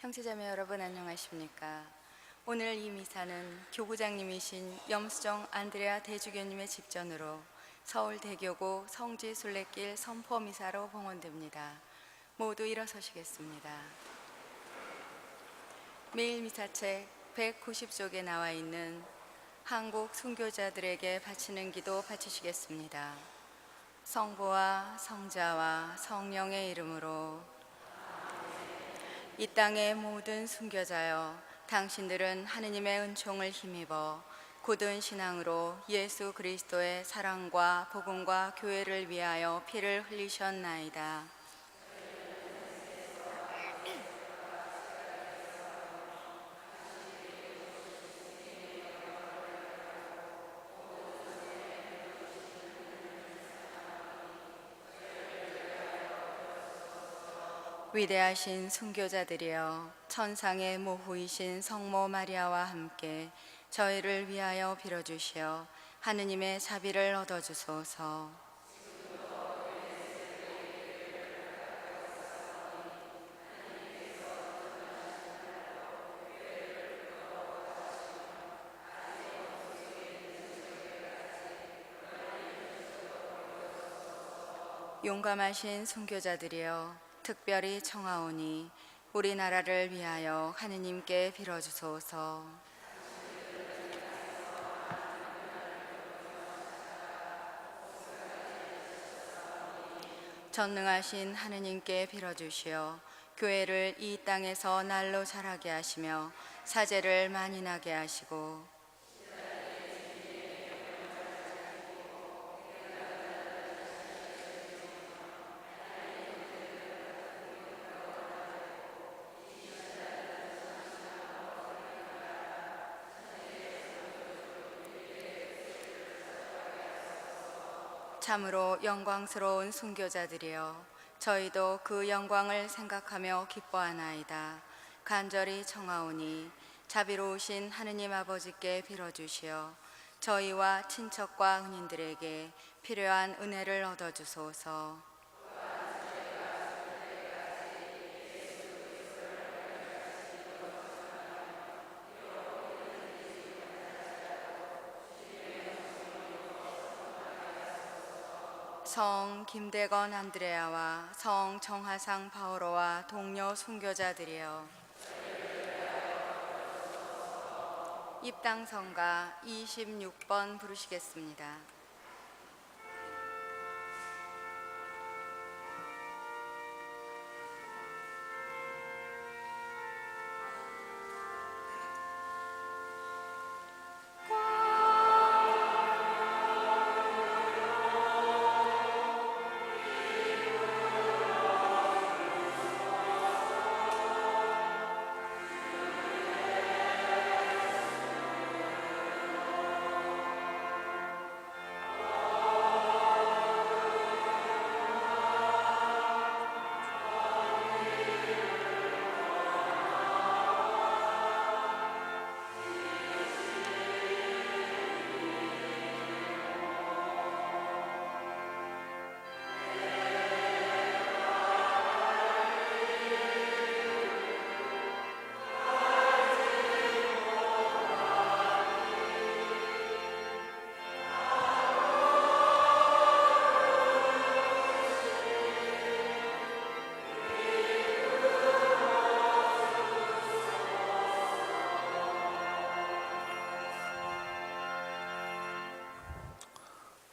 형제자매 여러분 안녕하십니까? 오늘 이 미사는 교구장님이신 염수정 안드레아 대주교님의 집전으로 서울대교구 성지순례길 선포미사로 봉헌됩니다. 모두 일어서시겠습니다. 매일 미사책 190쪽에 나와 있는 한국 순교자들에게 바치는 기도 바치시겠습니다. 성부와 성자와 성령의 이름으로. 이 땅의 모든 순교자여, 당신들은 하느님의 은총을 힘입어 굳은 신앙으로 예수 그리스도의 사랑과 복음과 교회를 위하여 피를 흘리셨나이다. 위대하신 순교자들이여, 천상의 모후이신 성모 마리아와 함께 저희를 위하여 빌어주시어 하느님의 자비를 얻어주소서. 용감하신 순교자들이여, 특별히 청하오니 우리나라를 위하여 하느님께 빌어주소서. 전능하신 하느님께 빌어주시어 교회를 이 땅에서 날로 자라게 하시며 사제를 많이 나게 하시고, 참으로 영광스러운 순교자들이여, 저희도 그 영광을 생각하며 기뻐하나이다. 간절히 청하오니 자비로우신 하느님 아버지께 빌어주시어 저희와 친척과 은인들에게 필요한 은혜를 얻어주소서. 성 김대건 안드레아와 성 정하상 바오로와 동료 순교자들이여, 입당성가 26번 부르시겠습니다.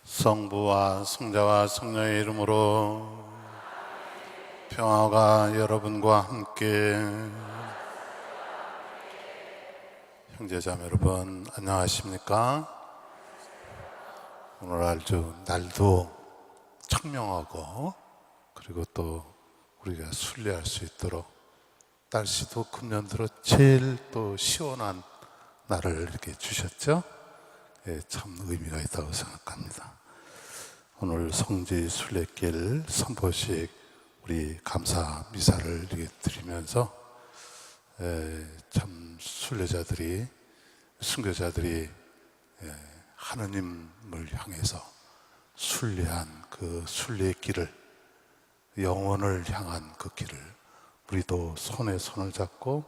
성부와 성자와 성령의 이름으로. 평화가 여러분과 함께. 형제자매 여러분 안녕하십니까? 오늘 아주 날도 청명하고, 그리고 또 우리가 순례할 수 있도록 날씨도 금년 들어 제일 또 시원한 날을 이렇게 주셨죠? 예, 참 의미가 있다고 생각합니다. 오늘 성지 순례길 선포식 우리 감사 미사를 이렇게 드리면서 참 순례자들이, 순교자들이 하느님을 향해서 순례한 그 순례길을, 영원을 향한 그 길을 우리도 손에 손을 잡고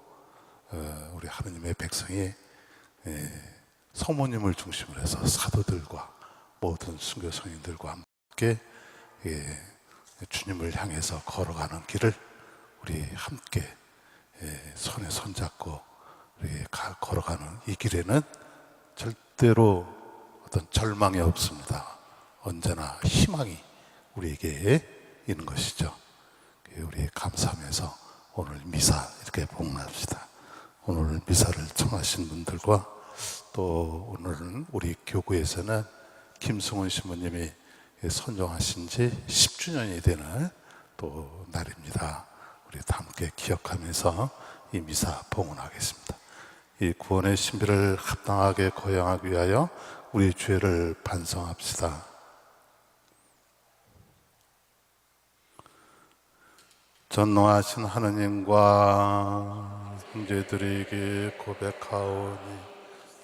우리 하느님의 백성이 성모님을 중심으로 해서 사도들과 모든 순교성인들과 함께 주님을 향해서 걸어가는 길을 우리 함께 손에 손잡고 우리 걸어가는 이 길에는 절대로 어떤 절망이 없습니다. 언제나 희망이 우리에게 있는 것이죠. 우리 감사하면서 오늘 미사 이렇게 복납시다. 오늘 미사를 청하신 분들과 또 오늘은 우리 교구에서는 김승훈 신부님이 선정하신 지 10주년이 되는 또 날입니다. 우리 다 함께 기억하면서 이 미사 봉헌하겠습니다. 이 구원의 신비를 합당하게 거행하기 위하여 우리 죄를 반성합시다. 전능하신 하느님과 형제들에게 고백하오니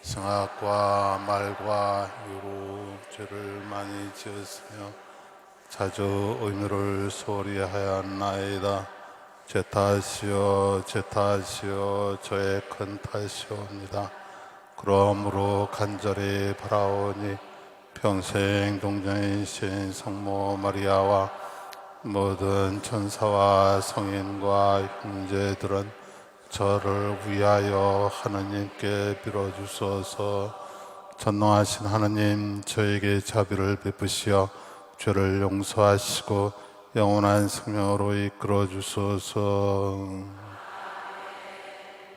생각과 말과 이유로 죄를 많이 지었으며 자주 의무를 소홀히 하였나이다. 제 탓이요 제 탓이요 저의 큰 탓이옵니다. 그러므로 간절히 바라오니 평생 동정이신 성모 마리아와 모든 천사와 성인과 형제들은 저를 위하여 하느님께 빌어주소서. 전능하신 하느님, 저에게 자비를 베푸시어 죄를 용서하시고 영원한 생명으로 이끌어 주소서.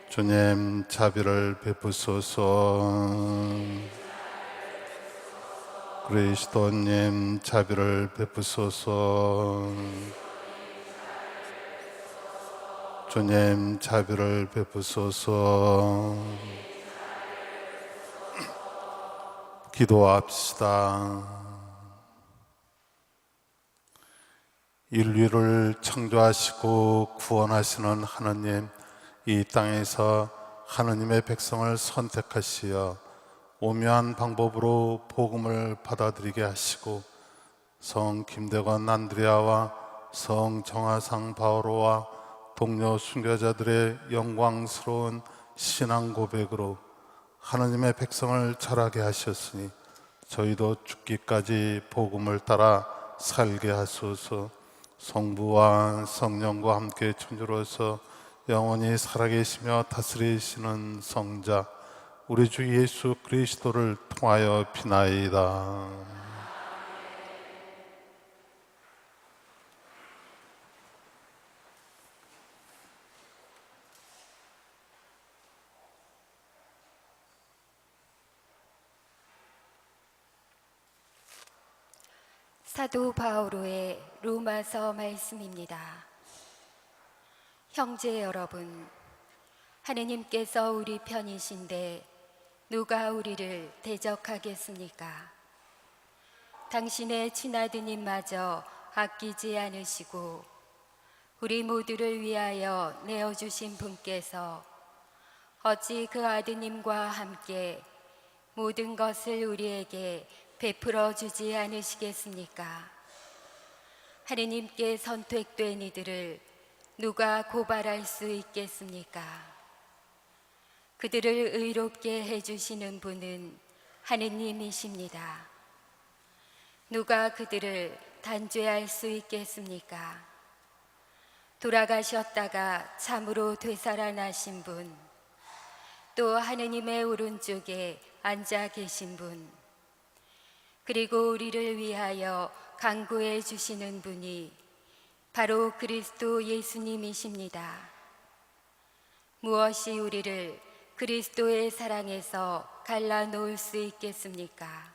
주님, 자비를 베푸소서. 그리스도님, 자비를 베푸소서. 주님, 자비를 베푸소서. 기도합시다. 인류를 창조하시고 구원하시는 하느님, 이 땅에서 하느님의 백성을 선택하시어 오묘한 방법으로 복음을 받아들이게 하시고 성 김대건 안드레아와 성 정하상 바오로와 동료 순교자들의 영광스러운 신앙 고백으로 하느님의 백성을 자라게 하셨으니 저희도 죽기까지 복음을 따라 살게 하소서. 성부와 성령과 함께 천주로서 영원히 살아계시며 다스리시는 성자 우리 주 예수 그리스도를 통하여 비나이다. 사도 바오로의 로마서 말씀입니다. 형제 여러분, 하느님께서 우리 편이신데 누가 우리를 대적하겠습니까? 당신의 친아드님마저 아끼지 않으시고 우리 모두를 위하여 내어주신 분께서 어찌 그 아드님과 함께 모든 것을 우리에게 베풀어 주지 않으시겠습니까? 하느님께 선택된 이들을 누가 고발할 수 있겠습니까? 그들을 의롭게 해주시는 분은 하느님이십니다. 누가 그들을 단죄할 수 있겠습니까? 돌아가셨다가 참으로 되살아나신 분, 또 하느님의 오른쪽에 앉아 계신 분, 그리고 우리를 위하여 간구해 주시는 분이 바로 그리스도 예수님이십니다. 무엇이 우리를 그리스도의 사랑에서 갈라놓을 수 있겠습니까?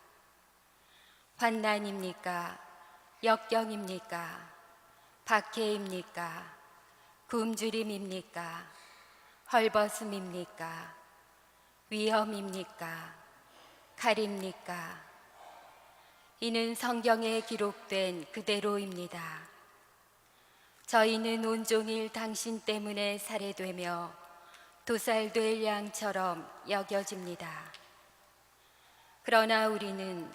환난입니까? 역경입니까? 박해입니까? 굶주림입니까? 헐벗음입니까? 위험입니까? 칼입니까? 이는 성경에 기록된 그대로입니다. 저희는 온종일 당신 때문에 살해되며 도살될 양처럼 여겨집니다. 그러나 우리는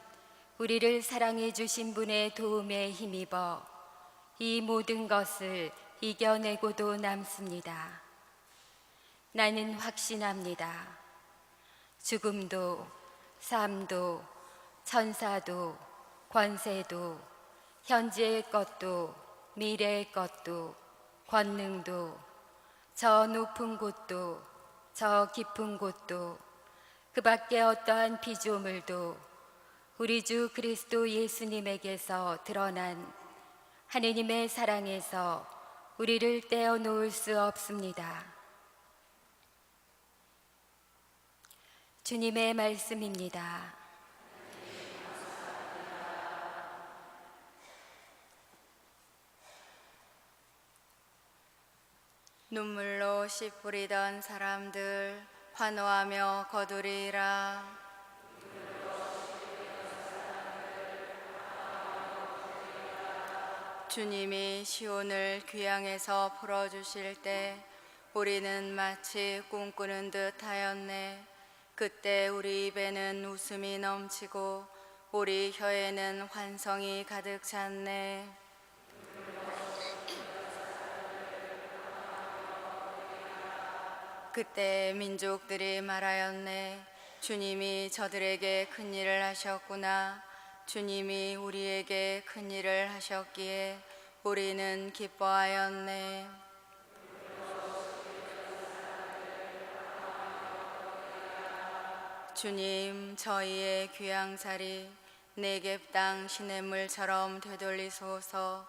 우리를 사랑해 주신 분의 도움에 힘입어 이 모든 것을 이겨내고도 남습니다. 나는 확신합니다. 죽음도 삶도 천사도 권세도 현재의 것도 미래의 것도 권능도 저 높은 곳도 저 깊은 곳도 그 밖에 어떠한 피조물도 우리 주 그리스도 예수님에게서 드러난 하느님의 사랑에서 우리를 떼어놓을 수 없습니다. 주님의 말씀입니다. 눈물로 씨 뿌리던 사람들 환호하며 거두리라. 주님이 시온을 귀향에서 풀어주실 때 우리는 마치 꿈꾸는 듯 하였네. 그때 우리 입에는 웃음이 넘치고 우리 혀에는 환성이 가득 찼네. 그때 민족들이 말하였네. 주님이 저들에게 큰 일을 하셨구나. 주님이 우리에게 큰 일을 하셨기에 우리는 기뻐하였네. 주님, 저희의 귀향살이 네겝 땅 시냇물처럼 되돌리소서.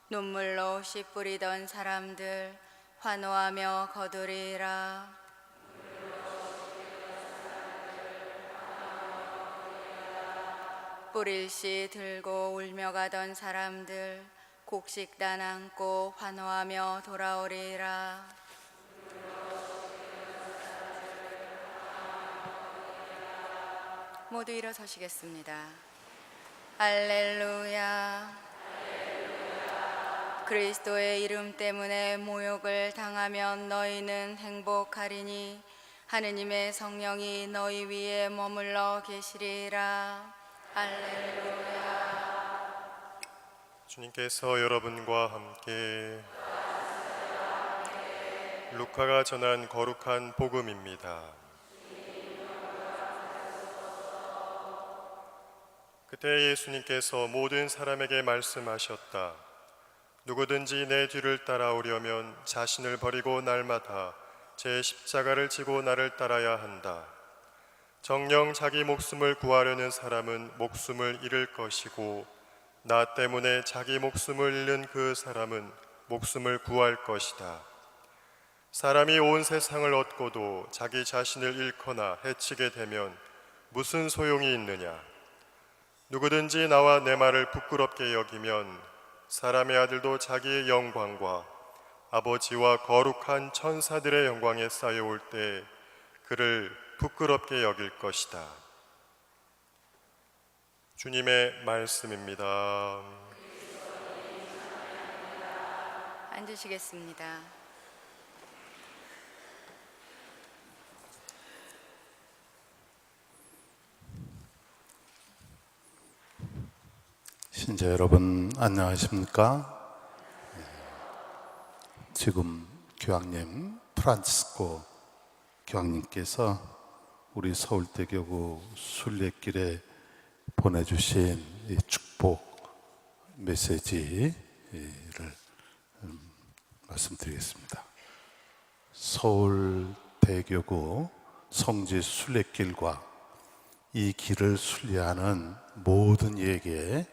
눈물로 씨 뿌리던 사람들 환호하며 거두리라. 뿌릴 씨 들고 울며 가던 사람들 곡식단 안고 환호하며 돌아오리라. 모두 일어서시겠습니다. 할렐루야. 그리스도의 이름 때문에 모욕을 당하면 너희는 행복하리니 하느님의 성령이 너희 위에 머물러 계시리라. 할렐루야. 주님께서 여러분과 함께 루카가 전한 거룩한 복음입니다. 그때 예수님께서 모든 사람에게 말씀하셨다. 누구든지 내 뒤를 따라오려면 자신을 버리고 날마다 제 십자가를 지고 나를 따라야 한다. 정녕 자기 목숨을 구하려는 사람은 목숨을 잃을 것이고 나 때문에 자기 목숨을 잃는 그 사람은 목숨을 구할 것이다. 사람이 온 세상을 얻고도 자기 자신을 잃거나 해치게 되면 무슨 소용이 있느냐? 누구든지 나와 내 말을 부끄럽게 여기면 사람의 아들도 자기의 영광과 아버지와 거룩한 천사들의 영광에 쌓여올 때 그를 부끄럽게 여길 것이다. 주님의 말씀입니다. 앉으시겠습니다. 신자 여러분 안녕하십니까? 지금 교황님 프란치스코 교황님께서 우리 서울대교구 순례길에 보내주신 이 축복 메시지를 말씀드리겠습니다. 서울대교구 성지 순례길과 이 길을 순례하는 모든 이에게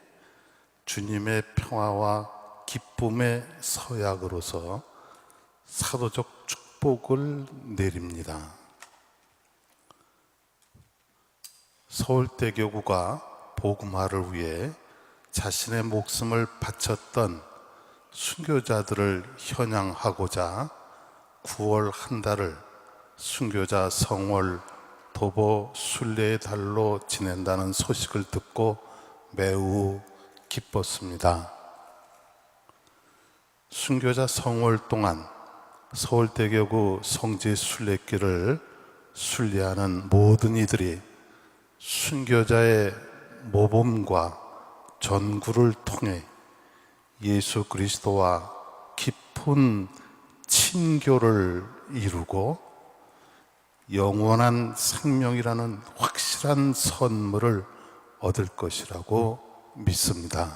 주님의 평화와 기쁨의 서약으로서 사도적 축복을 내립니다. 서울대교구가 복음화를 위해 자신의 목숨을 바쳤던 순교자들을 현양하고자 9월 한 달을 순교자 성월 도보 순례의 달로 지낸다는 소식을 듣고 매우 기뻤습니다. 순교자 성월 동안 서울대교구 성지 순례길을 순례하는 모든 이들이 순교자의 모범과 전구를 통해 예수 그리스도와 깊은 친교를 이루고 영원한 생명이라는 확실한 선물을 얻을 것이라고 믿습니다.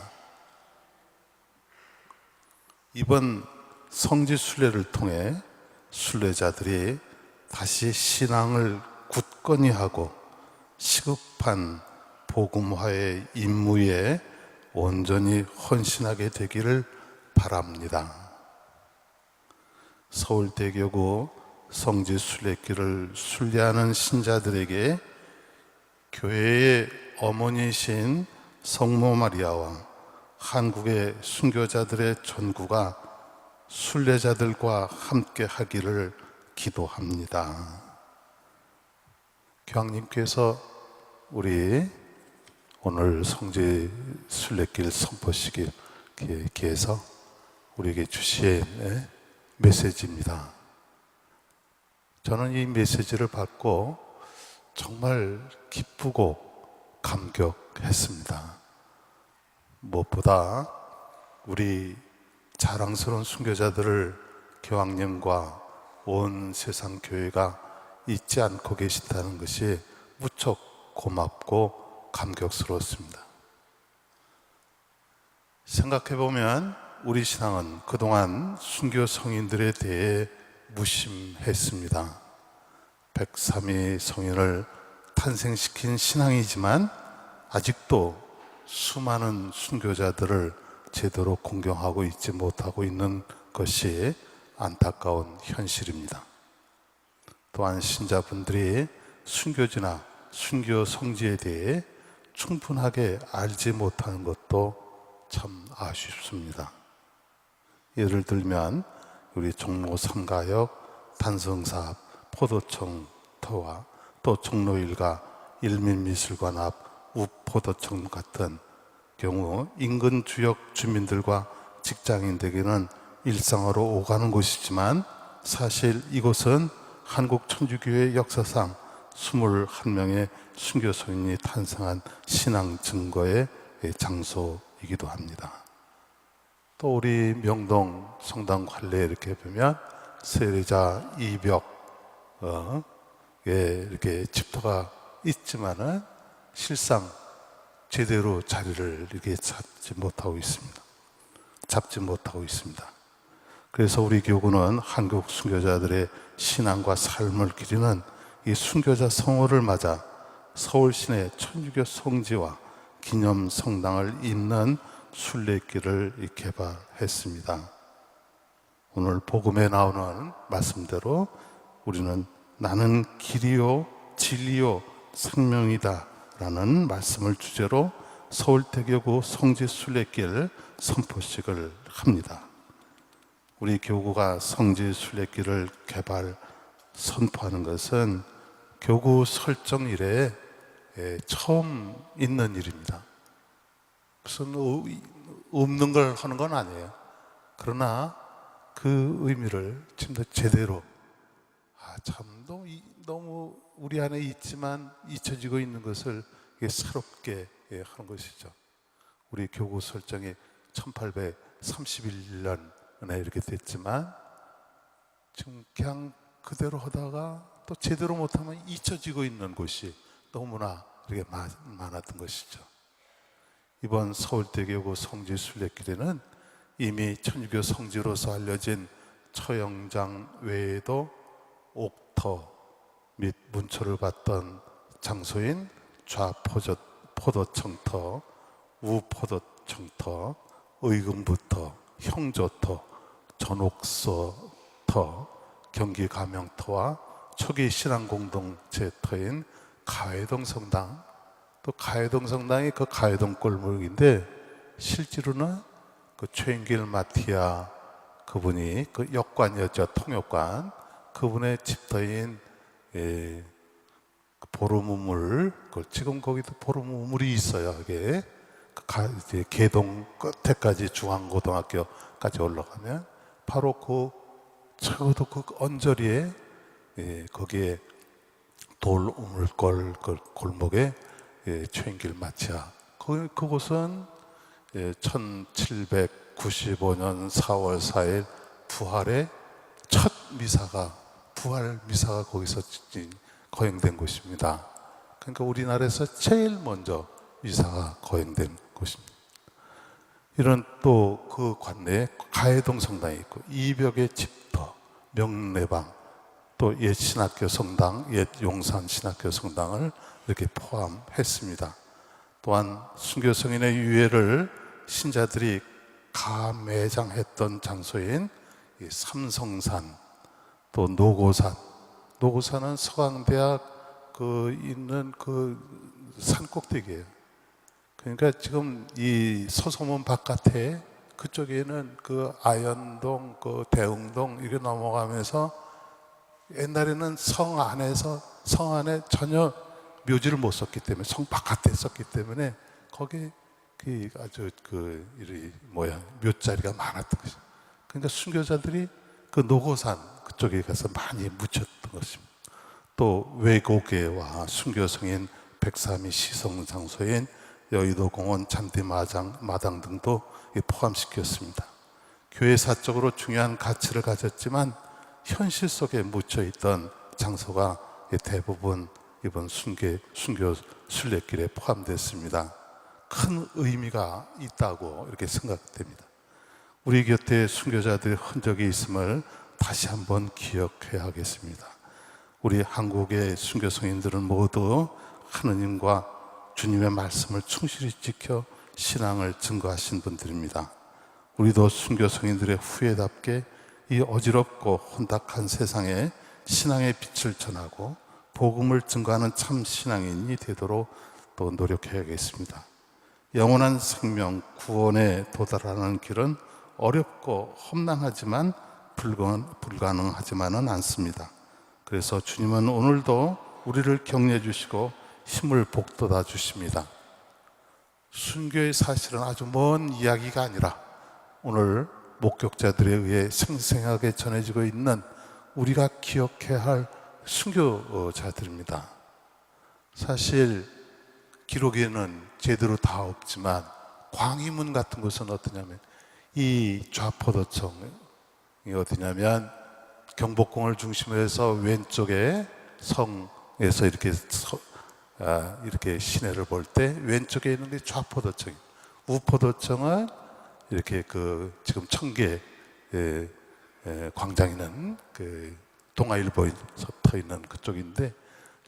이번 성지 순례를 통해 순례자들이 다시 신앙을 굳건히 하고 시급한 복음화의 임무에 온전히 헌신하게 되기를 바랍니다. 서울대교구 성지 순례길을 순례하는 신자들에게 교회의 어머니이신 성모 마리아와 한국의 순교자들의 전구가 순례자들과 함께 하기를 기도합니다. 교황님께서 우리 오늘 성지 순례길 선포식에 기해서 우리에게 주신 메시지입니다. 저는 이 메시지를 받고 정말 기쁘고 감격했습니다. 무엇보다 우리 자랑스러운 순교자들을 교황님과 온 세상 교회가 잊지 않고 계신다는 것이 무척 고맙고 감격스러웠습니다. 생각해보면 우리 신앙은 그동안 순교 성인들에 대해 무심했습니다. 103위 성인을 탄생시킨 신앙이지만 아직도 수많은 순교자들을 제대로 공경하고 있지 못하고 있는 것이 안타까운 현실입니다. 또한 신자분들이 순교지나 순교 성지에 대해 충분하게 알지 못하는 것도 참 아쉽습니다. 예를 들면 우리 종로 3가역 단성사업 포도청 터와 또 종로 1가 일민미술관 앞 우포도청 같은 경우 인근 주역 주민들과 직장인들에게는 일상으로 오가는 곳이지만 사실 이곳은 한국 천주교회 역사상 21명의 순교성인이 탄생한 신앙 증거의 장소이기도 합니다. 또 우리 명동 성당 관례에 이렇게 보면 세례자 이벽에 이렇게 집터가 있지만은 실상 제대로 자리를 이렇게 잡지 못하고 있습니다. 그래서 우리 교구는 한국 순교자들의 신앙과 삶을 기리는 이 순교자 성호를 맞아 서울 시내 천주교 성지와 기념 성당을 잇는 순례길을 개발했습니다. 오늘 복음에 나오는 말씀대로 우리는 나는 길이요 진리요 생명이다 라는 말씀을 주제로 서울대교구 성지 순례길 선포식을 합니다. 우리 교구가 성지 순례길을 개발 선포하는 것은 교구 설정 이래 처음 있는 일입니다. 무슨 없는 걸 하는 건 아니에요. 그러나 그 의미를 좀 더 제대로 너무 우리 안에 있지만 잊혀지고 있는 것을 새롭게 하는 것이죠. 우리 교구 설정이 1831년에 이렇게 됐지만 지금 그냥 그대로 하다가 또 제대로 못하면 잊혀지고 있는 곳이 너무나 이렇게 많았던 것이죠. 이번 서울대교구 성지 순례길에는 이미 천주교 성지로서 알려진 처영장 외에도 옥터 및 문초를 받던 장소인 좌포도청터, 우포도청터, 의금부터, 형조터, 전옥서터, 경기가명터와 초기 신앙공동체터인 가회동 성당, 또 가회동 성당이 그 가회동 골목인데 실제로는 그 최인길 마티아 그분이 그 역관이었죠. 통역관. 그분의 집터인 보름우물, 지금 거기도 보름우물이 있어요. 이게 이제 개동 끝에까지 중앙고등학교까지 올라가면 바로 적어도 그 언저리에 거기에 돌우물골 골목에 최인길 마티아 그곳은 1709 1995년 4월 4일 부활의 첫 미사가, 부활 미사가 거기서 거행된 곳입니다. 그러니까 우리나라에서 제일 먼저 미사가 거행된 곳입니다. 이런 또 그 관내에 가해동 성당이 있고 이벽의 집터, 명례방, 또 옛 신학교 성당, 옛 용산 신학교 성당을 이렇게 포함했습니다. 또한 순교 성인의 유해를 신자들이 가매장했던 장소인 이 삼성산, 또 노고산. 노고산은 서강대학 있는 그 산꼭대기예요. 그러니까 지금 이 서소문 바깥에 그쪽에는 그 아현동, 그 대흥동 이렇게 넘어가면서 옛날에는 성 안에 전혀 묘지를 못 썼기 때문에, 성 바깥에 썼기 때문에 거기 그 아주 묘자리가 많았던 것이죠. 그러니까 순교자들이 그 노고산 그쪽에 가서 많이 묻혔던 것입니다. 또 외고계와 순교성인 103이 시성 장소인 여의도 공원 잔디마당 등도 포함시켰습니다. 교회사적으로 중요한 가치를 가졌지만 현실 속에 묻혀있던 장소가 대부분 이번 순교 순례길에 포함됐습니다. 큰 의미가 있다고 이렇게 생각됩니다. 우리 곁에 순교자들의 흔적이 있음을 다시 한번 기억해야 하겠습니다. 우리 한국의 순교 성인들은 모두 하느님과 주님의 말씀을 충실히 지켜 신앙을 증거하신 분들입니다. 우리도 순교 성인들의 후예답게 이 어지럽고 혼탁한 세상에 신앙의 빛을 전하고 복음을 증거하는 참 신앙인이 되도록 또 노력해야겠습니다. 영원한 생명, 구원에 도달하는 길은 어렵고 험난하지만 불가능하지만은 않습니다. 그래서 주님은 오늘도 우리를 격려해 주시고 힘을 북돋아 주십니다. 순교의 사실은 아주 먼 이야기가 아니라 오늘 목격자들에 의해 생생하게 전해지고 있는 우리가 기억해야 할 순교자들입니다. 사실 기록에는 제대로 다 없지만 광희문 같은 곳은 어떠냐면 이 좌포도청이 어디냐면 경복궁을 중심으로 해서 왼쪽에 성에서 이렇게 시내를 볼 때 왼쪽에 있는 게 좌포도청, 우포도청은 이렇게 지금 청계 광장 있는 동아일보에 서 있는 그쪽인데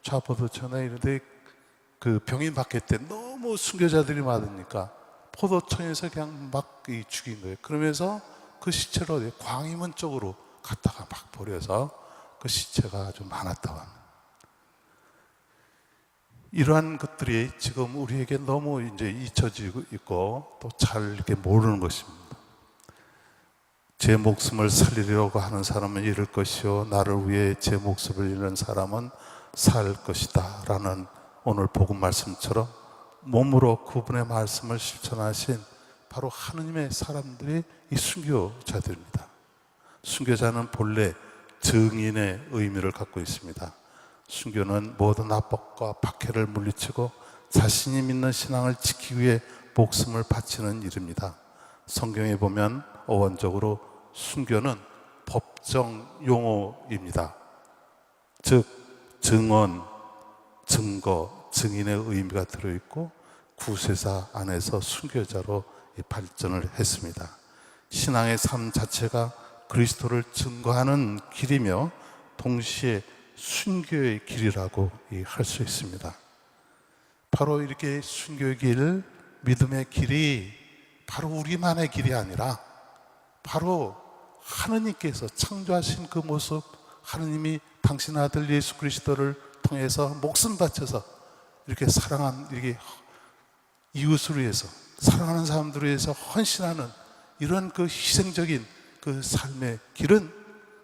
좌포도청에 이런데 병인 박해 때 너무 순교자들이 많으니까 포도청에서 그냥 막 죽인 거예요. 그러면서 그 시체를 어디 광희문 쪽으로 갖다가 막 버려서 그 시체가 아주 많았다고 합니다. 이러한 것들이 지금 우리에게 너무 이제 잊혀지고 있고 또 잘 이렇게 모르는 것입니다. 제 목숨을 살리려고 하는 사람은 잃을 것이요 나를 위해 제 목숨을 잃는 사람은 살 것이다 라는 오늘 복음 말씀처럼 몸으로 그분의 말씀을 실천하신 바로 하느님의 사람들이 이 순교자들입니다. 순교자는 본래 증인의 의미를 갖고 있습니다. 순교는 모든 압박과 박해를 물리치고 자신이 믿는 신앙을 지키기 위해 목숨을 바치는 일입니다. 성경에 보면 어원적으로 순교는 법정 용어입니다. 즉 증언, 증거, 증인의 의미가 들어있고 구세사 안에서 순교자로 발전을 했습니다. 신앙의 삶 자체가 그리스도를 증거하는 길이며 동시에 순교의 길이라고 할 수 있습니다. 바로 이렇게 순교의 길, 믿음의 길이 바로 우리만의 길이 아니라 바로 하느님께서 창조하신 그 모습, 하느님이 당신 아들 예수 그리스도를 통해서 목숨 바쳐서 이렇게 이렇게 이웃을 위해서, 사랑하는 사람들을 위해서 헌신하는 이런 그 희생적인 그 삶의 길은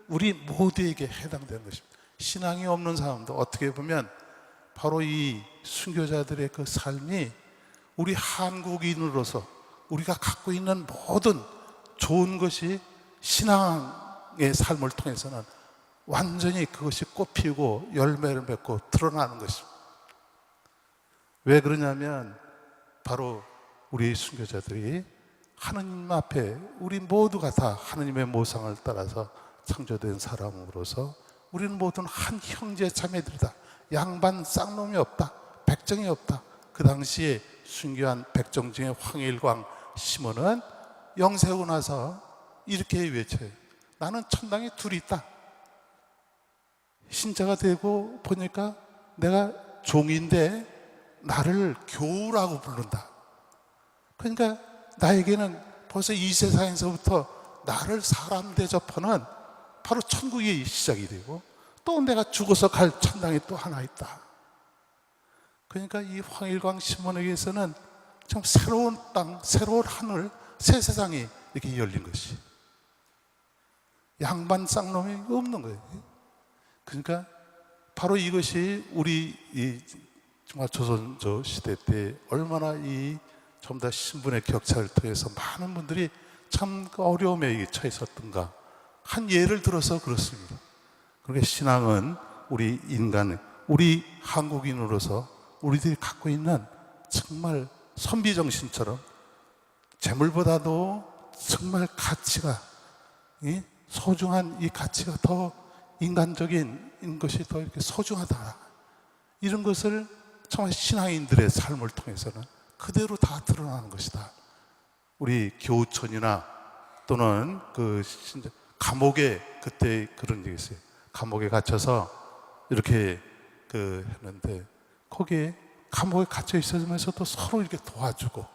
우리 모두에게 해당되는 것입니다. 신앙이 없는 사람도 어떻게 보면 바로 이 순교자들의 그 삶이 우리 한국인으로서 우리가 갖고 있는 모든 좋은 것이 신앙의 삶을 통해서는 완전히 그것이 꽃피우고 열매를 맺고 드러나는 것입니다. 왜 그러냐면 바로 우리 순교자들이 하느님 앞에 우리 모두가 다 하느님의 모상을 따라서 창조된 사람으로서 우리는 모두는 한 형제 자매들이다. 양반 쌍놈이 없다. 백정이 없다. 그 당시에 순교한 백정 중에 황일광 시몬은 영세하고 나서 이렇게 외쳐요. 나는 천당에 둘이 있다. 신자가 되고 보니까 내가 종인데 나를 교우라고 부른다. 그러니까 나에게는 벌써 이 세상에서부터 나를 사람 대접하는 바로 천국이 시작이 되고, 또 내가 죽어서 갈 천당이 또 하나 있다. 그러니까 이 황일광 시몬에게서는 참 새로운 땅, 새로운 하늘, 새 세상이 이렇게 열린 것이, 양반 쌍놈이 없는 거예요. 그러니까 바로 이것이 우리 이 정말 조선조 시대 때 얼마나 이 좀 더 신분의 격차를 통해서 많은 분들이 참 어려움에 처해 있었던가 한 예를 들어서 그렇습니다. 그러니까 신앙은 우리 인간, 우리 한국인으로서 우리들이 갖고 있는 정말 선비정신처럼 재물보다도 정말 가치가, 소중한 이 가치가 더 인간적인 것이 더 이렇게 소중하다. 이런 것을 정말 신앙인들의 삶을 통해서는 그대로 다 드러나는 것이다. 우리 교우촌이나 또는 감옥에 그때 그런 얘기 있어요. 감옥에 갇혀서 이렇게 했는데 거기에 감옥에 갇혀 있으면서도 서로 이렇게 도와주고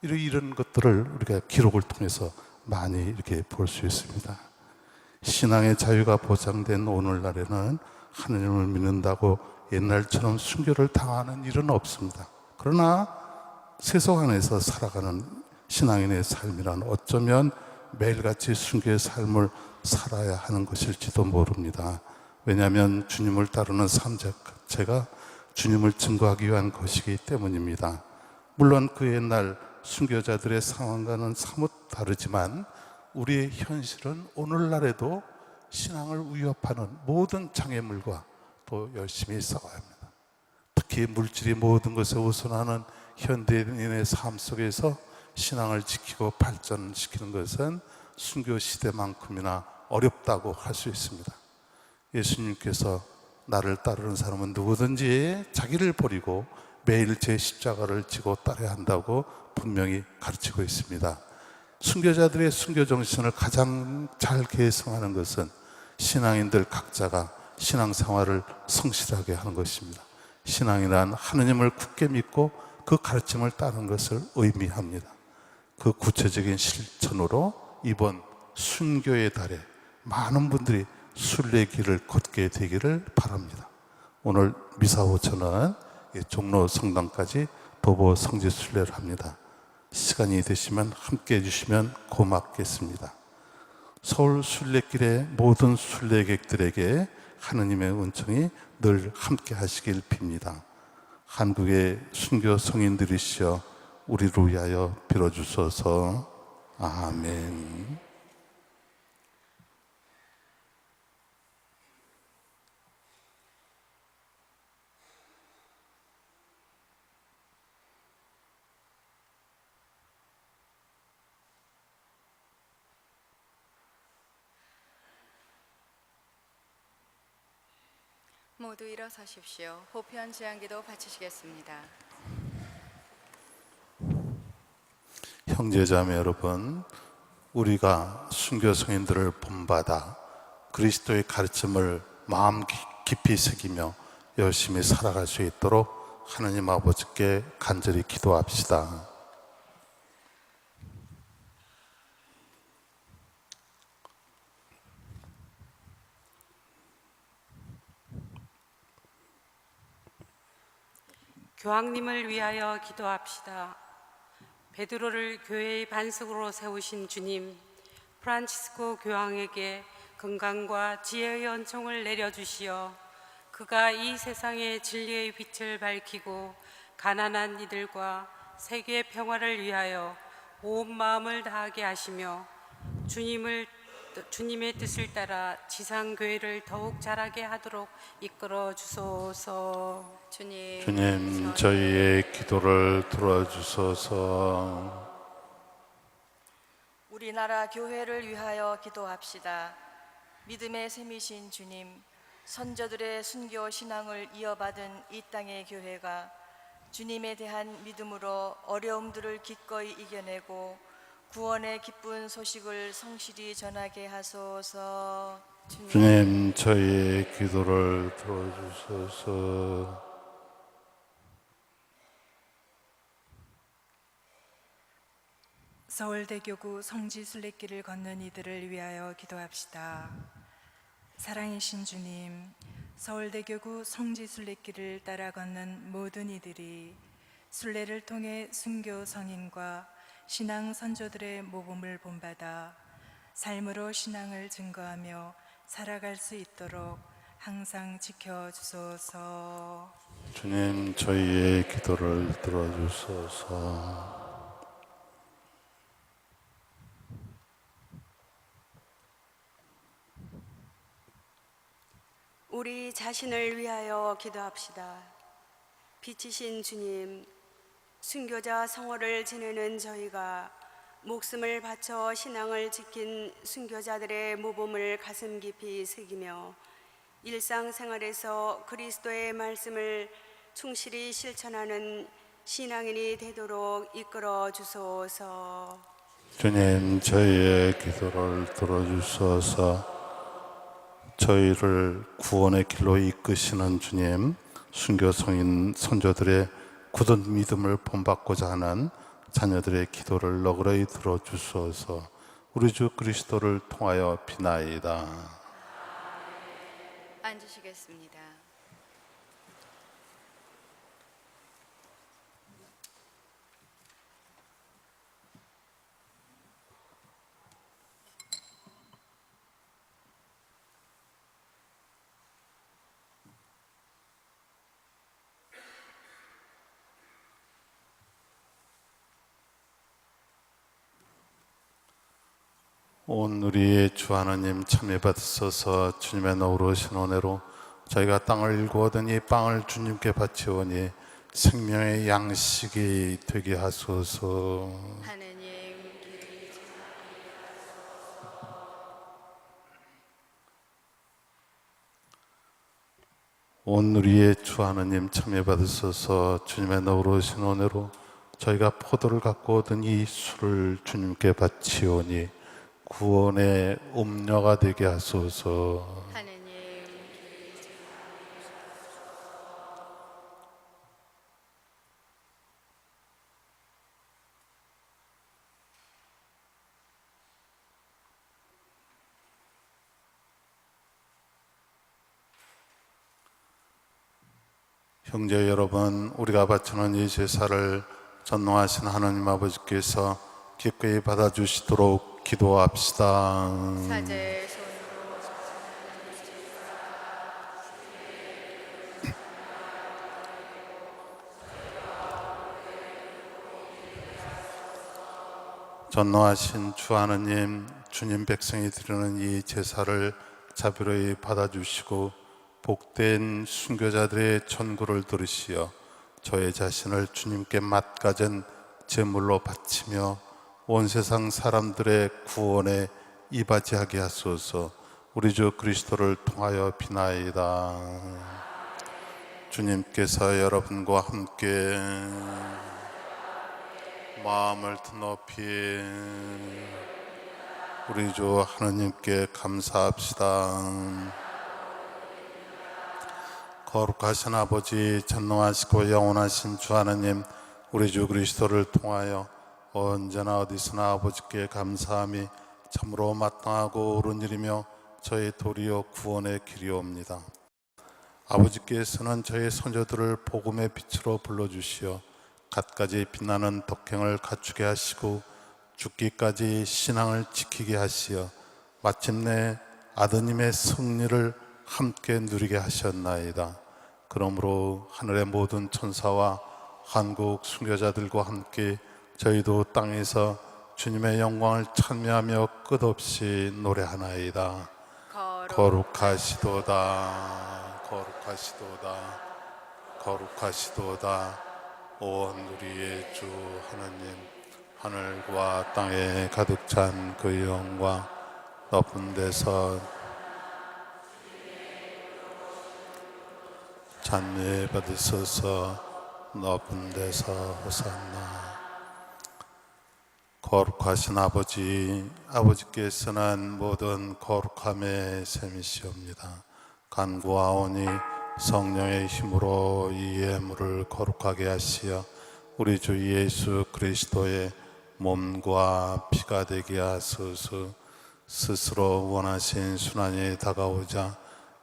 이런 것들을 우리가 기록을 통해서 많이 이렇게 볼 수 있습니다. 신앙의 자유가 보장된 오늘날에는 하느님을 믿는다고 옛날처럼 순교를 당하는 일은 없습니다. 그러나 세상 안에서 살아가는 신앙인의 삶이란 어쩌면 매일같이 순교의 삶을 살아야 하는 것일지도 모릅니다. 왜냐하면 주님을 따르는 삶 자체가 주님을 증거하기 위한 것이기 때문입니다. 물론 그 옛날 순교자들의 상황과는 사뭇 다르지만 우리의 현실은 오늘날에도 신앙을 위협하는 모든 장애물과 또 열심히 싸워야 합니다. 특히 물질이 모든 것에 우선하는 현대인의 삶 속에서 신앙을 지키고 발전시키는 것은 순교 시대만큼이나 어렵다고 할 수 있습니다. 예수님께서 나를 따르는 사람은 누구든지 자기를 버리고 매일 제 십자가를 지고 따라야 한다고 분명히 가르치고 있습니다. 순교자들의 순교 정신을 가장 잘 계승하는 것은 신앙인들 각자가 신앙생활을 성실하게 하는 것입니다. 신앙이란 하느님을 굳게 믿고 그 가르침을 따르는 것을 의미합니다. 그 구체적인 실천으로 이번 순교의 달에 많은 분들이 순례길을 걷게 되기를 바랍니다. 오늘 미사 후 저는 종로 성당까지 도보 성지 순례를 합니다. 시간이 되시면 함께 해주시면 고맙겠습니다. 서울 순례길의 모든 순례객들에게 하느님의 은총이 늘 함께 하시길 빕니다. 한국의 순교 성인들이시여 우리를 위하여 빌어주소서. 아멘. 모두 일어서십시오. 보편 제한기도 바치시겠습니다. 형제자매 여러분, 우리가 순교 성인들을 본받아 그리스도의 가르침을 마음 깊이 새기며 열심히 살아갈 수 있도록 하느님 아버지께 간절히 기도합시다. 교황님을 위하여 기도합시다. 베드로를 교회의 반석으로 세우신 주님, 프란치스코 교황에게 건강과 지혜의 은총을 내려주시어 그가 이 세상의 진리의 빛을 밝히고 가난한 이들과 세계 평화를 위하여 온 마음을 다하게 하시며 주님의 뜻을 따라 지상교회를 더욱 자라게 하도록 이끌어 주소서. 주님, 저희의 기도를 들어주소서. 우리나라 교회를 위하여 기도합시다. 믿음의 샘이신 주님, 선조들의 순교 신앙을 이어받은 이 땅의 교회가 주님에 대한 믿음으로 어려움들을 기꺼이 이겨내고 구원의 기쁜 소식을 성실히 전하게 하소서. 주님, 저희의 기도를 들어주소서. 서울대교구 성지 순례길을 걷는 이들을 위하여 기도합시다. 사랑이신 주님, 서울대교구 성지 순례길을 따라 걷는 모든 이들이 순례를 통해 순교 성인과 신앙 선조들의 모범을 본받아 삶으로 신앙을 증거하며 살아갈 수 있도록 항상 지켜주소서. 주님, 저희의 기도를 들어주소서. 우리 자신을 위하여 기도합시다. 빛이신 주님, 순교자 성호를 지내는 저희가 목숨을 바쳐 신앙을 지킨 순교자들의 모범을 가슴 깊이 새기며 일상생활에서 그리스도의 말씀을 충실히 실천하는 신앙인이 되도록 이끌어 주소서. 주님, 저희의 기도를 들어주소서. 저희를 구원의 길로 이끄시는 주님, 순교 성인 선조들의 굳은 믿음을 본받고자 하는 자녀들의 기도를 너그러이 들어주소서. 우리 주 그리스도를 통하여 비나이다. 앉으시겠습니다. 온 우리의 주 하나님 참여 받으소서. 주님의 너그러우신 은혜로 저희가 땅을 일구 얻은 이 빵을 주님께 바치오니 생명의 양식이 되게 하소서. 하느님, 온 우리의 주 하나님 참여 받으소서. 주님의 너그러우신 은혜로 저희가 포도를 갖고 얻은 이 술을 주님께 바치오니 구원의 음료가 되게 하소서. 하느님, 형제 여러분, 우리가 바치는 이 제사를 전능하신 하나님 아버지께서 기꺼이 받아주시도록 기도합시다. 사제의 손으로 전능하신 주 하나님, 주님 백성이 드리는 이 제사를 자비로이 받아주시고 복된 순교자들의 천구를 들으시어 저의 자신을 주님께 맛가진 제물로 바치며 온 세상 사람들의 구원에 이바지하게 하소서. 우리 주 그리스도를 통하여 비나이다. 주님께서 여러분과 함께 마음을 드높이 우리 주 하나님께 감사합시다. 거룩하신 아버지, 전능하시고 영원하신 주 하나님, 우리 주 그리스도를 통하여 언제나 어디서나 아버지께 감사함이 참으로 마땅하고 옳은 일이며 저희 도리어 구원의 길이옵니다. 아버지께서는 저희 선조들을 복음의 빛으로 불러주시어 갖가지 빛나는 덕행을 갖추게 하시고 죽기까지 신앙을 지키게 하시어 마침내 아드님의 승리를 함께 누리게 하셨나이다. 그러므로 하늘의 모든 천사와 한국 순교자들과 함께 저희도 땅에서 주님의 영광을 찬미하며 끝없이 노래하나이다. 거룩하시도다, 거룩하시도다, 거룩하시도다. 온 우리의 주 하나님, 하늘과 땅에 가득 찬 그 영광 높은 데서 찬미 받으소서. 높은 데서 호산나. 거룩하신 아버지, 아버지께서는 모든 거룩함의 셈이시옵니다. 간구하오니 성령의 힘으로 이 예물을 거룩하게 하시어 우리 주 예수 그리스도의 몸과 피가 되게 하소서. 스스로 원하신 순환이 다가오자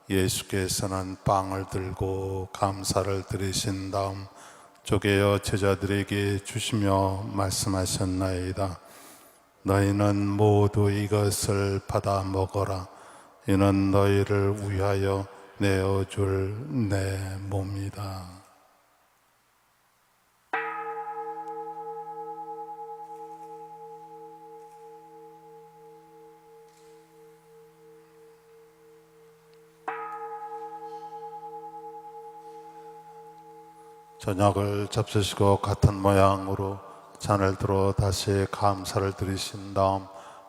예수께서는 빵을 들고 감사를 드리신 다음 쪼개어 제자들에게 주시며 말씀하셨나이다. 너희는 모두 이것을 받아 먹어라. 이는 너희를 위하여 내어줄 내 몸이다. 저녁을 잡수시고 같은 모양으로 잔을 들어 다시 감사를 드리신 다음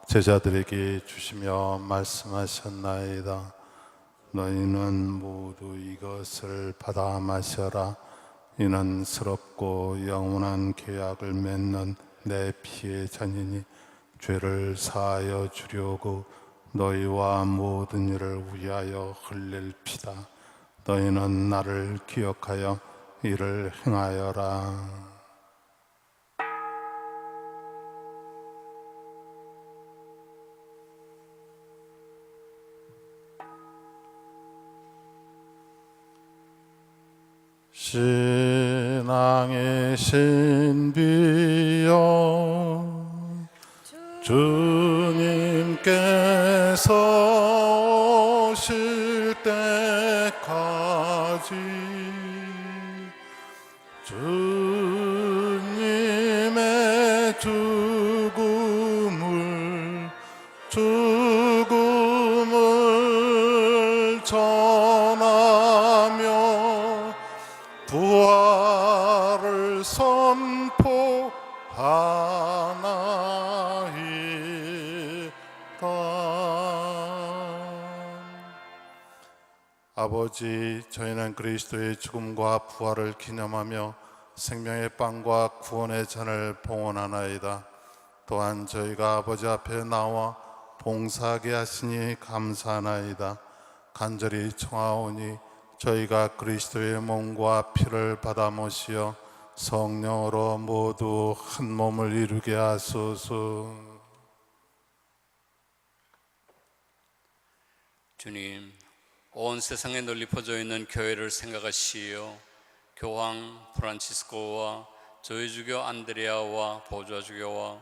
제자들에게 주시며 말씀하셨나이다. 너희는 모두 이것을 받아 마셔라. 이는 새롭고 영원한 계약을 맺는 내 피의 잔이니 죄를 사하여 주려고 너희와 모든 이를 위하여 흘릴 피다. 너희는 나를 기억하여 이를 행하여라. 신앙의 신비여 주님께서 오실 때까지 주님의 죽음을 전하며 부활을 선포하나이다. 아버지, 저희는 그리스도의 죽음과 부활을 기념하며 생명의 빵과 구원의 잔을 봉헌하나이다. 또한 저희가 아버지 앞에 나와 봉사하게 하시니 감사하나이다. 간절히 청하오니 저희가 그리스도의 몸과 피를 받아 모시어 성령으로 모두 한 몸을 이루게 하소서. 주님, 온 세상에 널리 퍼져 있는 교회를 생각하시어 교황 프란치스코와 저희 주교 안드레아와 보좌 주교와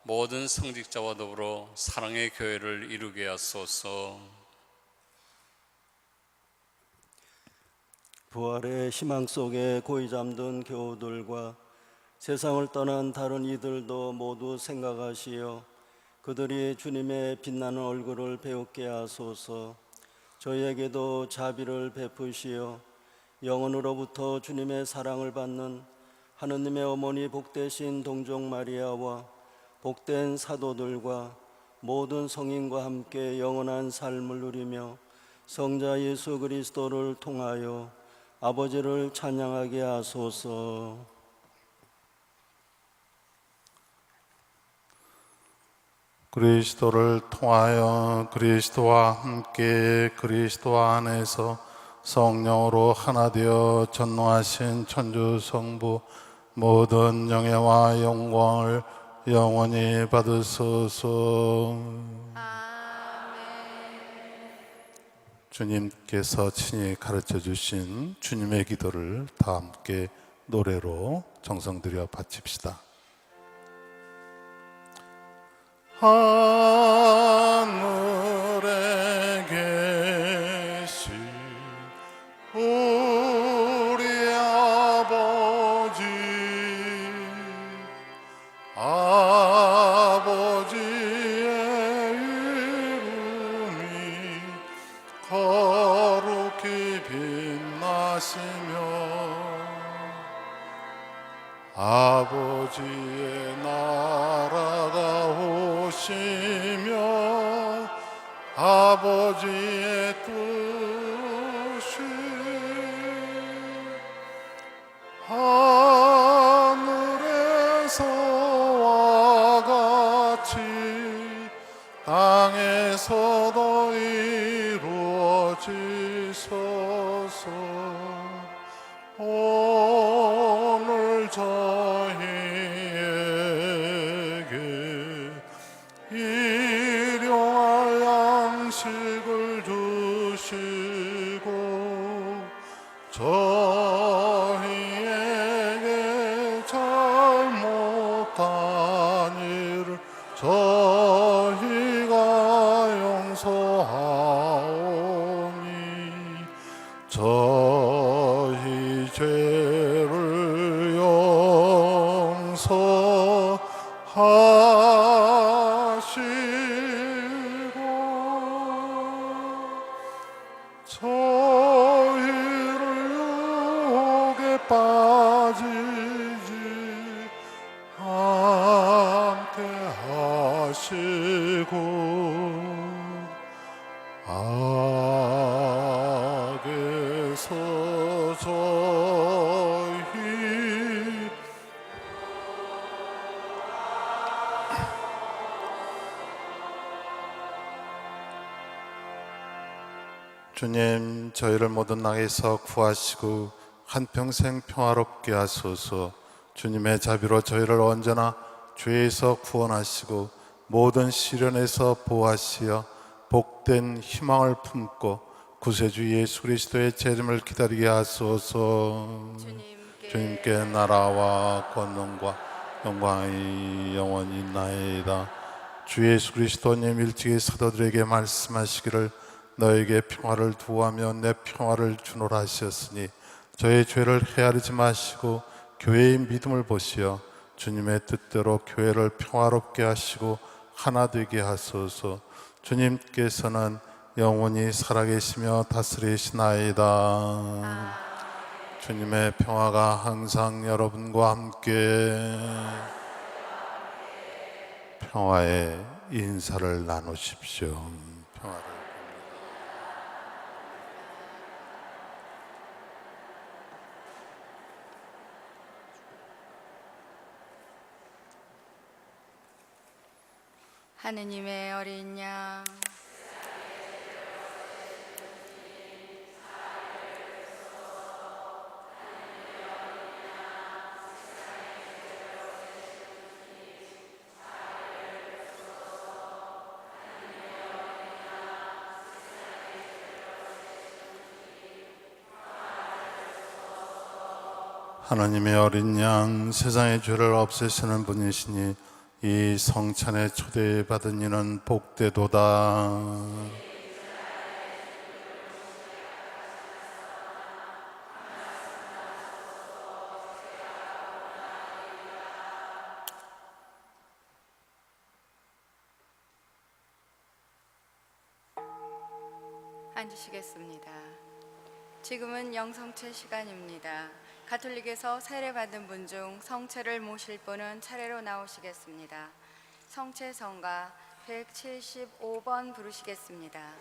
모든 성직자와 더불어 사랑의 교회를 이루게 하소서. 부활의 희망 속에 고이 잠든 교우들과 세상을 떠난 다른 이들도 모두 생각하시어 그들이 주님의 빛나는 얼굴을 배우게 하소서. 저희에게도 자비를 베푸시어 영원으로부터 주님의 사랑을 받는 하느님의 어머니 복되신 동정 마리아와 복된 사도들과 모든 성인과 함께 영원한 삶을 누리며 성자 예수 그리스도를 통하여 아버지를 찬양하게 하소서. 그리스도를 통하여 그리스도와 함께 그리스도 안에서 성령으로 하나 되어 전능하신 천주 성부 모든 영예와 영광을 영원히 받으소서. 주님께서 친히 가르쳐 주신 주님의 기도를 다 함께 노래로 정성들여 바칩시다. 하늘에 계신 우리 아버지의 이름이 거룩히 빛나시며 아버지의 나라가 오시며 아버지의 뜻이 하늘에서와 같이 땅에서도 이루어지소서. 오늘 저희에게 일용할 양식을 주시고 저희에게 잘못한 일을 저희가 용서하오니 저희 죄를 용서하시고 저희를 유혹에 빠지지 않게 하시고 악에서 저희 주님, 저희를 모든 악에서 구하시고 한평생 평화롭게 하소서. 주님의 자비로 저희를 언제나 죄에서 구원하시고 모든 시련에서 보호하시어 복된 희망을 품고 구세주 예수 그리스도의 재림을 기다리게 하소서. 주님께 나라와 권능과 영광이 영원히 있나이다. 주 예수 그리스도님 일찍이 사도들에게 말씀하시기를 너에게 평화를 두하며 내 평화를 주노라 하셨으니 저의 죄를 헤아리지 마시고 교회의 믿음을 보시어 주님의 뜻대로 교회를 평화롭게 하시고 하나 되게 하소서. 주님께서는 영원히 살아계시며 다스리시나이다. 주님의 평화가 항상 여러분과 함께 평화의 인사를 나누십시오. 평화를 하느님의 어린 양 하나님의 어린 양 세상의 죄를 없애시는 분이시니 이 성찬에 초대받은 이는 복되도다. 앉으시겠습니다. 지금은 영성체 시간입니다. 가톨릭에서 세례받은 분 중 성체를 모실 분은 차례로 나오시겠습니다. 성체 성가 175번 부르시겠습니다.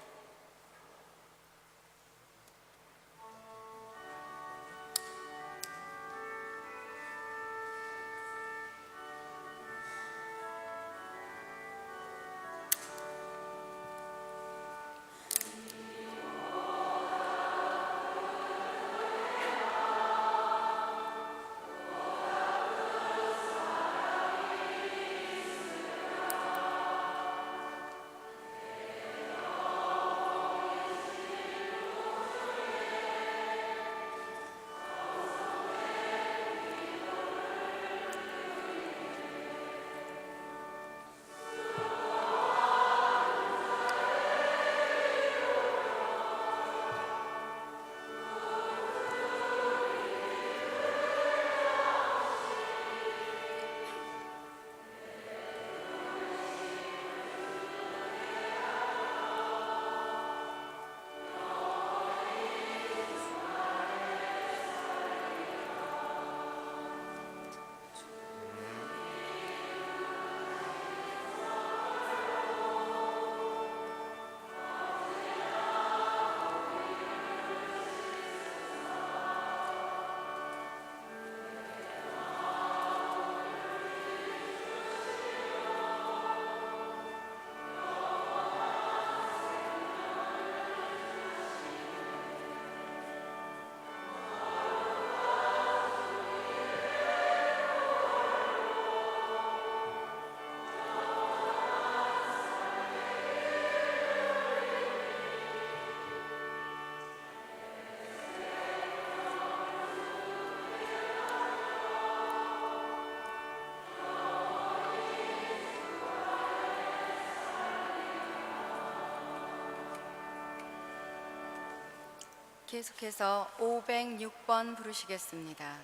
계속해서 506번 부르시겠습니다.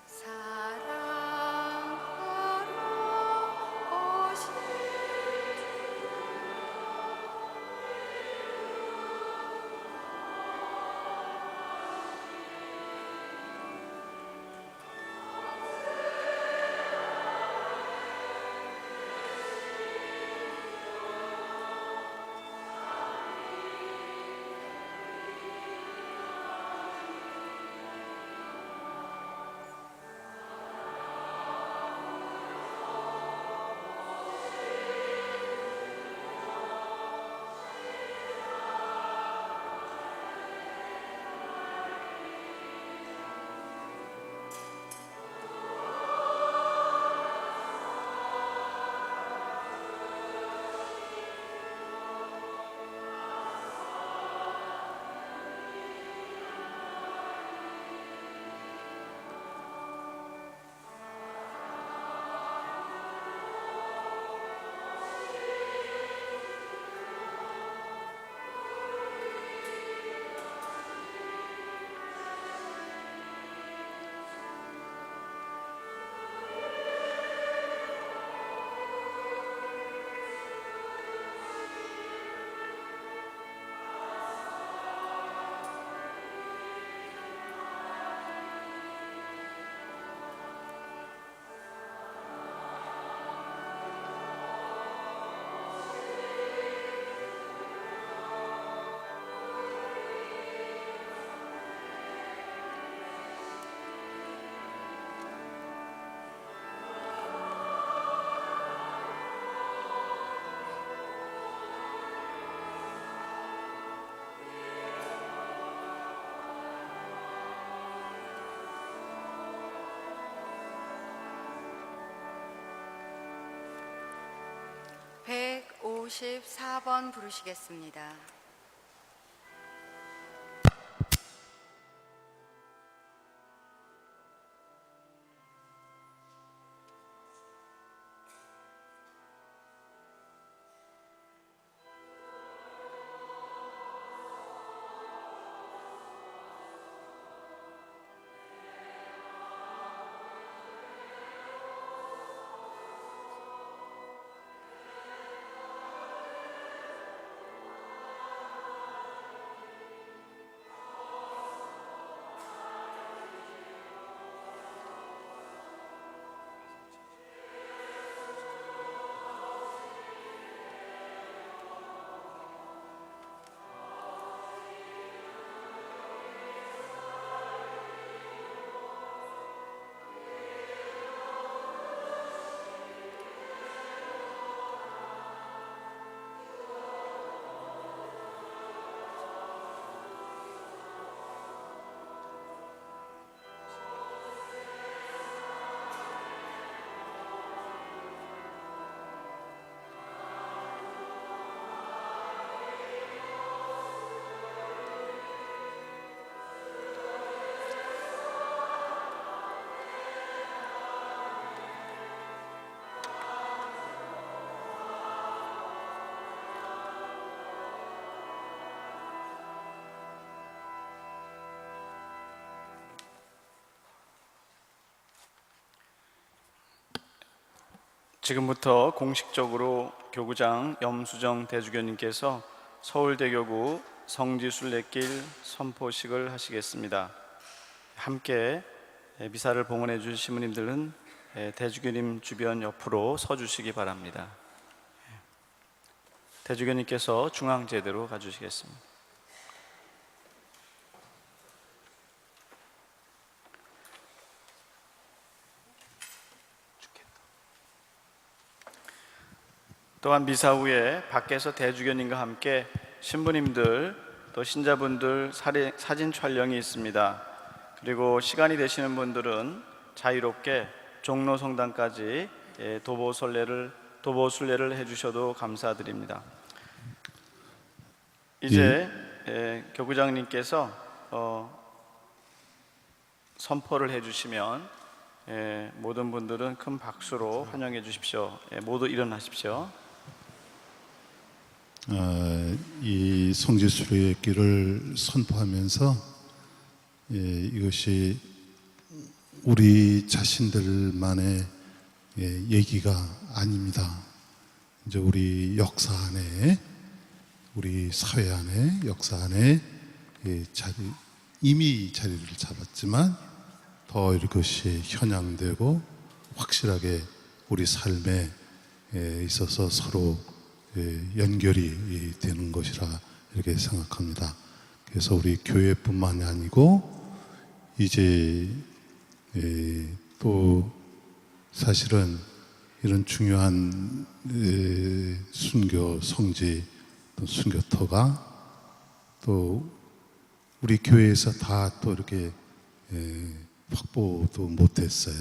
사랑하러 오신 (154번) 부르시겠습니다. 지금부터 공식적으로 교구장 염수정 대주교님께서 서울대교구 성지순례길 선포식을 하시겠습니다. 함께 미사를 봉헌해 주신 신부님들은 대주교님 주변 옆으로 서주시기 바랍니다. 대주교님께서 중앙제대로 가주시겠습니다. 또한 미사 후에 밖에서 대주교님과 함께 신부님들 또 신자분들 사진 촬영이 있습니다. 그리고 시간이 되시는 분들은 자유롭게 종로 성당까지 도보순례를 해주셔도 감사드립니다. 이제 교구장님께서 선포를 해주시면 모든 분들은 큰 박수로 환영해 주십시오. 모두 일어나십시오. 이 성지순례길을 선포하면서 이것이 우리 자신들만의 얘기가 아닙니다. 이제 우리 역사 안에, 우리 사회 안에, 역사 안에 이미 자리를 잡았지만 더 이것이 현양되고 확실하게 우리 삶에 있어서 서로 연결이 되는 것이라 이렇게 생각합니다. 그래서 우리 교회뿐만이 아니고 이제 또 사실은 이런 중요한 순교 성지 또 순교터가 또 우리 교회에서 다 또 이렇게 확보도 못했어요.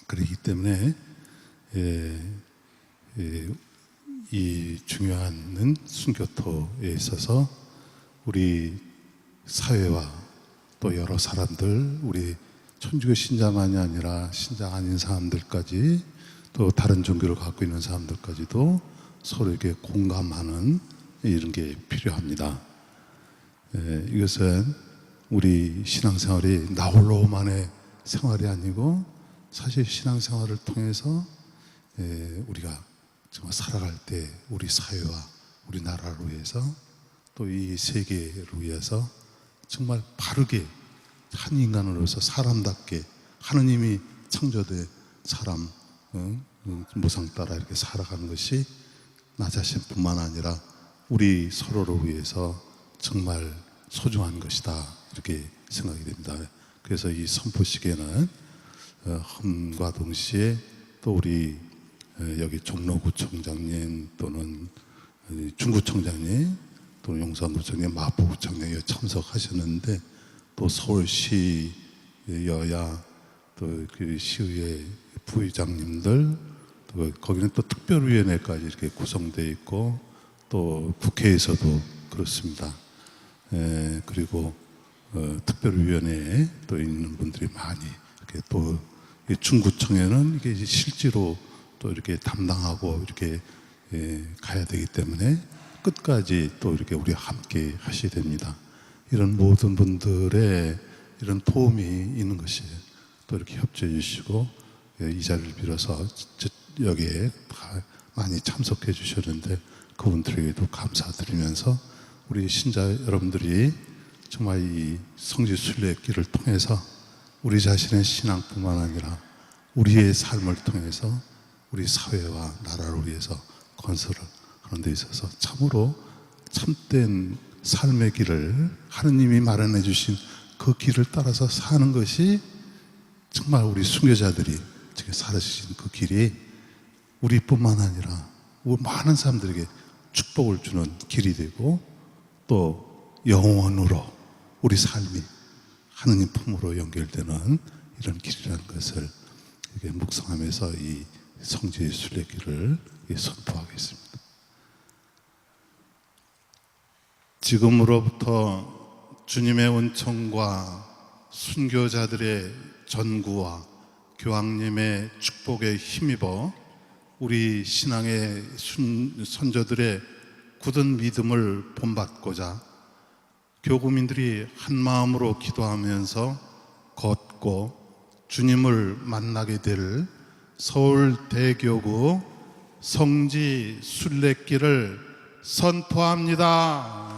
그렇기 때문에 이 중요한 순교터에 있어서 우리 사회와 또 여러 사람들, 우리 천주교 신자만이 아니라 신자 아닌 사람들까지 또 다른 종교를 갖고 있는 사람들까지도 서로 이렇게 공감하는 이런 게 필요합니다. 이것은 우리 신앙생활이 나 홀로만의 생활이 아니고 사실 신앙생활을 통해서 우리가 정말 살아갈 때 우리 사회와 우리 나라를 위해서 또 이 세계를 위해서 정말 바르게 한 인간으로서 사람답게 하느님이 창조된 사람 모상 따라 이렇게 살아가는 것이 나 자신뿐만 아니라 우리 서로를 위해서 정말 소중한 것이다 이렇게 생각이 됩니다. 그래서 이 선포식에는 험과 동시에 또 우리 여기 종로구청장님 또는 중구청장님 또는 용산구청장, 마포구청장이 참석하셨는데 또 서울시 여야 또 그 시의회 부의장님들 또 거기는 또 특별위원회까지 이렇게 구성되어 있고 또 국회에서도 그렇습니다. 그리고 특별위원회에 또 있는 분들이 많이 이렇게 또 중구청에는 이게 실제로 또 이렇게 담당하고 이렇게 가야 되기 때문에 끝까지 또 이렇게 우리 함께 하셔야 됩니다. 이런 모든 분들의 이런 도움이 있는 것이 또 이렇게 협조해 주시고 이 자리를 빌어서 여기에 많이 참석해 주셨는데 그분들에게도 감사드리면서 우리 신자 여러분들이 정말 이 성지순례길을 통해서 우리 자신의 신앙뿐만 아니라 우리의 삶을 통해서 우리 사회와 나라를 위해서 건설을 하는 데 있어서 참으로 참된 삶의 길을 하느님이 마련해 주신 그 길을 따라서 사는 것이 정말 우리 순교자들이 지금 살아주신 그 길이 우리뿐만 아니라 많은 사람들에게 축복을 주는 길이 되고 또 영원으로 우리 삶이 하느님 품으로 연결되는 이런 길이라는 것을 이렇게 묵상하면서 이 성지의 순례길을 선포하겠습니다. 지금으로부터 주님의 은총과 순교자들의 전구와 교황님의 축복에 힘입어 우리 신앙의 선조들의 굳은 믿음을 본받고자 교구민들이 한 마음으로 기도하면서 걷고 주님을 만나게 될 서울대교구 성지 순례길을 선포합니다.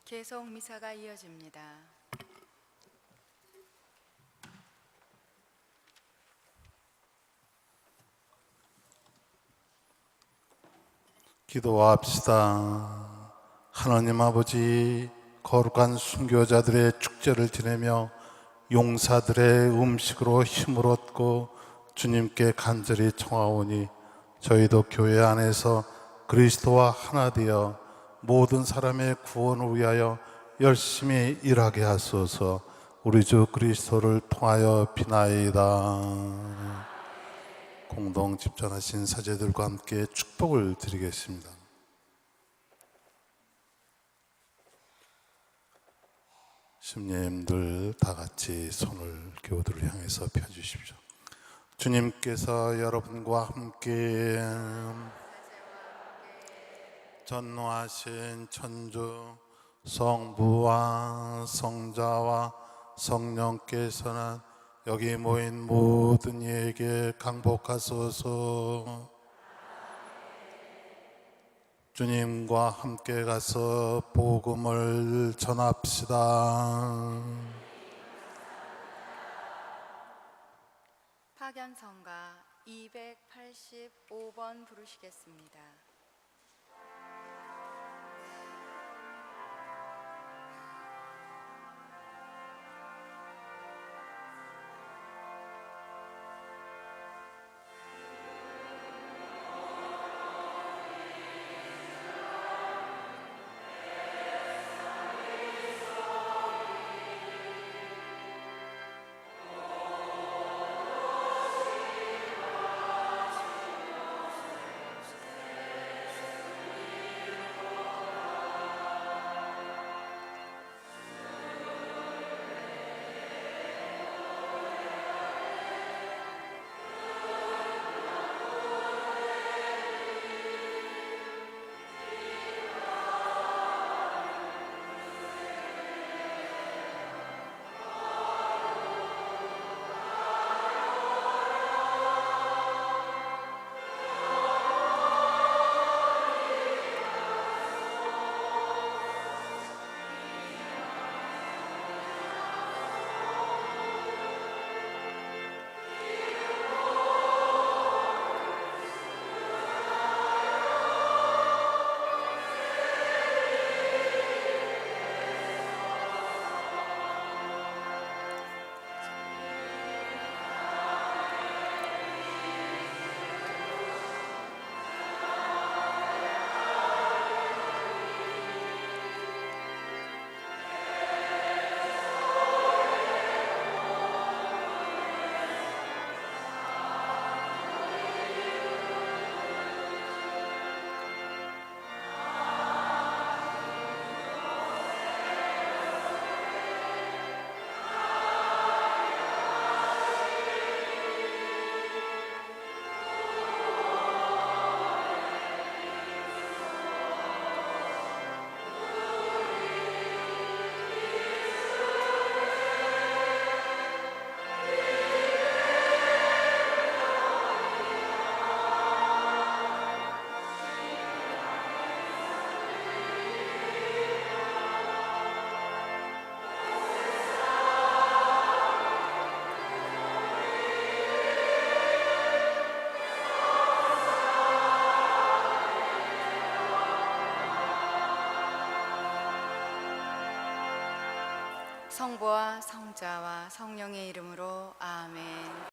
계속 미사가 이어집니다. 기도합시다. 하나님 아버지, 거룩한 순교자들의 축제를 지내며 용사들의 음식으로 힘을 얻고 주님께 간절히 청하오니 저희도 교회 안에서 그리스도와 하나 되어 모든 사람의 구원을 위하여 열심히 일하게 하소서. 우리 주 그리스도를 통하여 비나이다. 공동 집전하신 사제들과 함께 축복을 드리겠습니다. 신부님들 다 같이 손을 교우들을 향해서 펴주십시오. 주님께서 여러분과 함께 전노하신 천주 성부와 성자와 성령께서는 여기 모인 모든 이에게 강복하소서. 주님과 함께 가서 복음을 전합시다. 파견성가 285번 부르시겠습니다. 성부와 성자와 성령의 이름으로 아멘.